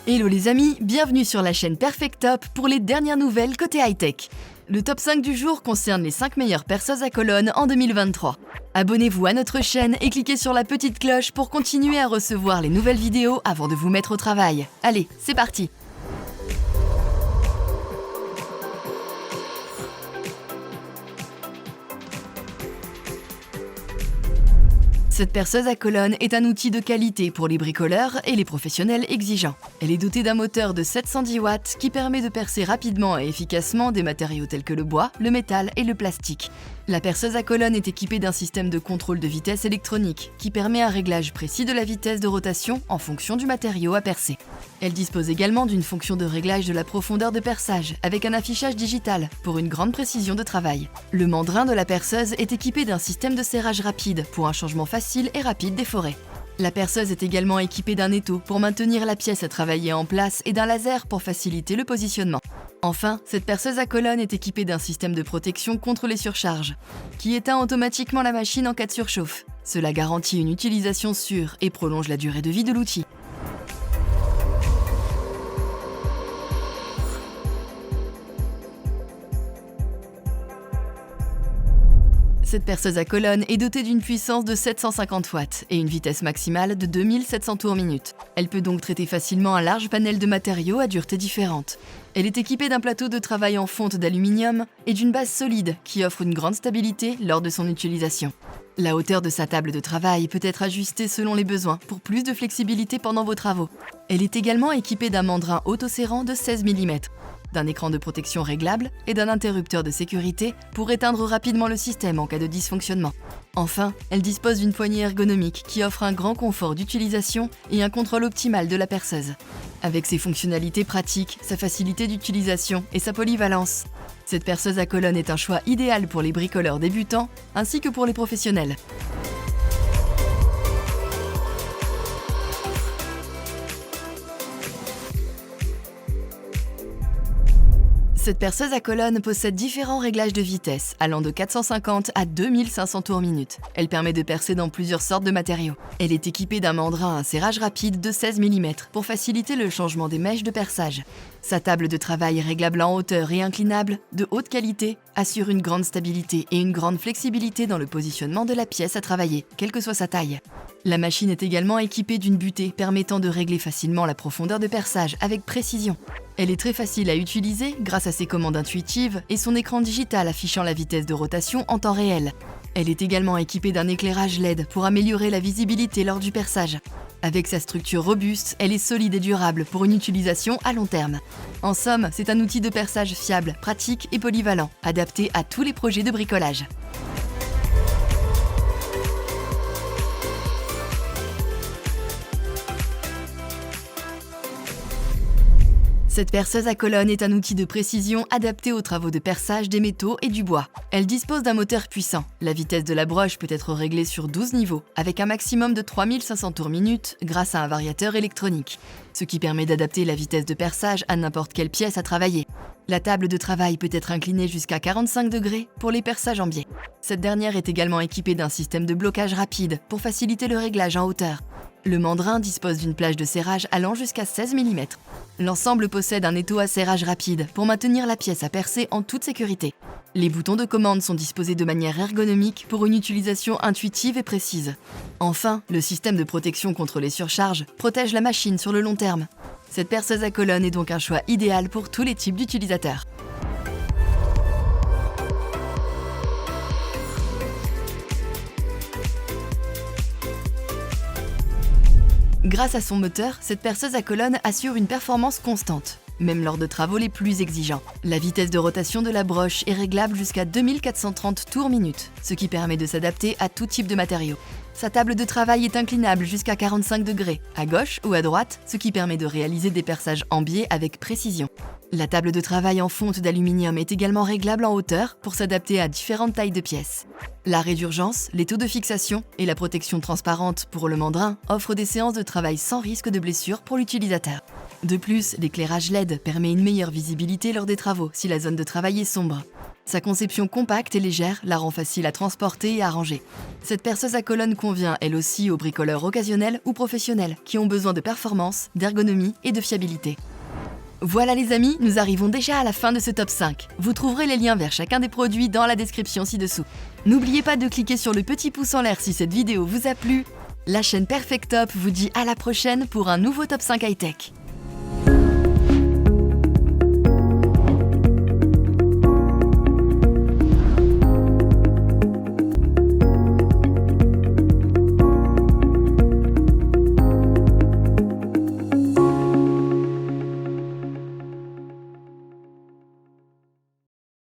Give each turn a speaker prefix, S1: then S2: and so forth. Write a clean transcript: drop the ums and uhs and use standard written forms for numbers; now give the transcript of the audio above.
S1: Hello les amis, bienvenue sur la chaîne Perfect Top pour les dernières nouvelles côté high-tech. Le top 5 du jour concerne les 5 meilleures perceuses à colonne en 2023. Abonnez-vous à notre chaîne et cliquez sur la petite cloche pour continuer à recevoir les nouvelles vidéos avant de vous mettre au travail. Allez, c'est parti! Cette perceuse à colonne est un outil de qualité pour les bricoleurs et les professionnels exigeants. Elle est dotée d'un moteur de 710 watts qui permet de percer rapidement et efficacement des matériaux tels que le bois, le métal et le plastique. La perceuse à colonne est équipée d'un système de contrôle de vitesse électronique qui permet un réglage précis de la vitesse de rotation en fonction du matériau à percer. Elle dispose également d'une fonction de réglage de la profondeur de perçage avec un affichage digital pour une grande précision de travail. Le mandrin de la perceuse est équipé d'un système de serrage rapide pour un changement facile et rapide des forêts. La perceuse est également équipée d'un étau pour maintenir la pièce à travailler en place et d'un laser pour faciliter le positionnement. Enfin, cette perceuse à colonne est équipée d'un système de protection contre les surcharges, qui éteint automatiquement la machine en cas de surchauffe. Cela garantit une utilisation sûre et prolonge la durée de vie de l'outil. Cette perceuse à colonne est dotée d'une puissance de 750 watts et une vitesse maximale de 2700 tours minute. Elle peut donc traiter facilement un large panel de matériaux à dureté différente. Elle est équipée d'un plateau de travail en fonte d'aluminium et d'une base solide qui offre une grande stabilité lors de son utilisation. La hauteur de sa table de travail peut être ajustée selon les besoins pour plus de flexibilité pendant vos travaux. Elle est également équipée d'un mandrin autoserrant de 16 mm, d'un écran de protection réglable et d'un interrupteur de sécurité pour éteindre rapidement le système en cas de dysfonctionnement. Enfin, elle dispose d'une poignée ergonomique qui offre un grand confort d'utilisation et un contrôle optimal de la perceuse. Avec ses fonctionnalités pratiques, sa facilité d'utilisation et sa polyvalence, cette perceuse à colonne est un choix idéal pour les bricoleurs débutants ainsi que pour les professionnels. Cette perceuse à colonne possède différents réglages de vitesse, allant de 450 à 2500 tours minute. Elle permet de percer dans plusieurs sortes de matériaux. Elle est équipée d'un mandrin à serrage rapide de 16 mm pour faciliter le changement des mèches de perçage. Sa table de travail réglable en hauteur et inclinable, de haute qualité, assure une grande stabilité et une grande flexibilité dans le positionnement de la pièce à travailler, quelle que soit sa taille. La machine est également équipée d'une butée permettant de régler facilement la profondeur de perçage avec précision. Elle est très facile à utiliser grâce à ses commandes intuitives et son écran digital affichant la vitesse de rotation en temps réel. Elle est également équipée d'un éclairage LED pour améliorer la visibilité lors du perçage. Avec sa structure robuste, elle est solide et durable pour une utilisation à long terme. En somme, c'est un outil de perçage fiable, pratique et polyvalent, adapté à tous les projets de bricolage. Cette perceuse à colonne est un outil de précision adapté aux travaux de perçage des métaux et du bois. Elle dispose d'un moteur puissant. La vitesse de la broche peut être réglée sur 12 niveaux, avec un maximum de 3500 tours minute grâce à un variateur électronique, ce qui permet d'adapter la vitesse de perçage à n'importe quelle pièce à travailler. La table de travail peut être inclinée jusqu'à 45 degrés pour les perçages en biais. Cette dernière est également équipée d'un système de blocage rapide pour faciliter le réglage en hauteur. Le mandrin dispose d'une plage de serrage allant jusqu'à 16 mm. L'ensemble possède un étau à serrage rapide pour maintenir la pièce à percer en toute sécurité. Les boutons de commande sont disposés de manière ergonomique pour une utilisation intuitive et précise. Enfin, le système de protection contre les surcharges protège la machine sur le long terme. Cette perceuse à colonne est donc un choix idéal pour tous les types d'utilisateurs. Grâce à son moteur, cette perceuse à colonne assure une performance constante, même lors de travaux les plus exigeants. La vitesse de rotation de la broche est réglable jusqu'à 2430 tours minute, ce qui permet de s'adapter à tout type de matériaux. Sa table de travail est inclinable jusqu'à 45 degrés, à gauche ou à droite, ce qui permet de réaliser des perçages en biais avec précision. La table de travail en fonte d'aluminium est également réglable en hauteur pour s'adapter à différentes tailles de pièces. L'arrêt d'urgence, les taux de fixation et la protection transparente pour le mandrin offrent des séances de travail sans risque de blessure pour l'utilisateur. De plus, l'éclairage LED permet une meilleure visibilité lors des travaux si la zone de travail est sombre. Sa conception compacte et légère la rend facile à transporter et à ranger. Cette perceuse à colonne convient elle aussi aux bricoleurs occasionnels ou professionnels qui ont besoin de performance, d'ergonomie et de fiabilité. Voilà les amis, nous arrivons déjà à la fin de ce top 5. Vous trouverez les liens vers chacun des produits dans la description ci-dessous. N'oubliez pas de cliquer sur le petit pouce en l'air si cette vidéo vous a plu. La chaîne Perfect Top vous dit à la prochaine pour un nouveau top 5 high-tech.